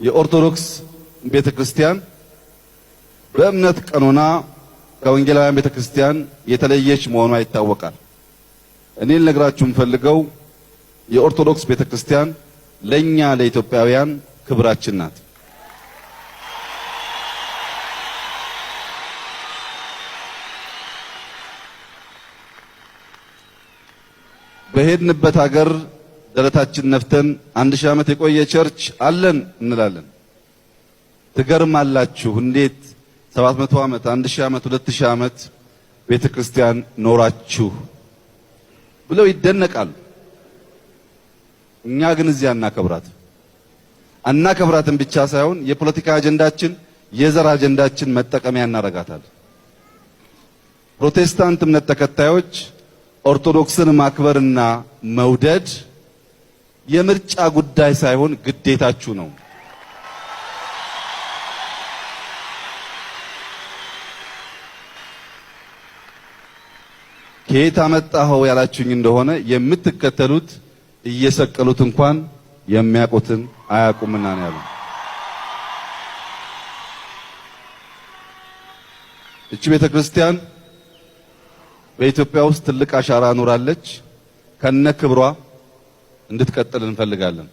የኦርቶዶክስ ቤተክርስቲያን በእምነት ቀኖና ከወንጌላውያን ቤተክርስቲያን የተለየች መሆኗ ይታወቃል። እኔ ልነግራችሁ የምፈልገው የኦርቶዶክስ ቤተክርስቲያን ለኛ ለኢትዮጵያውያን ክብራችን ናት። በሄድንበት ሀገር ደረታችን ነፍተን 1000 ዓመት የቆየ ቸርች አለን እንላለን። ትገርማላችሁ እንዴት 700 ዓመት 1000 ዓመት 2000 ዓመት ቤተክርስቲያን ኖራችሁ ብለው ይደነቃሉ። እኛ ግን እዚያ አናከብራትን ብቻ ሳይሆን የፖለቲካ አጀንዳችን የዘር አጀንዳችን መጠቀሚያ እናረጋታለን። ፕሮቴስታንት እምነት ተከታዮች ኦርቶዶክስን ማክበርና መውደድ የምርጫ ጉዳይ ሳይሆን ግዴታችሁ ነው። ከየት አመጣኸው ያላችሁኝ እንደሆነ የምትከተሉት እየሰቀሉት እንኳን የሚያውቁትን አያውቁምና ነው ያለው። እቺ ቤተክርስቲያን በኢትዮጵያ ውስጥ ትልቅ አሻራ ኖራለች። ከነ ክብሯ እንድትቀጥል እንፈልጋለን።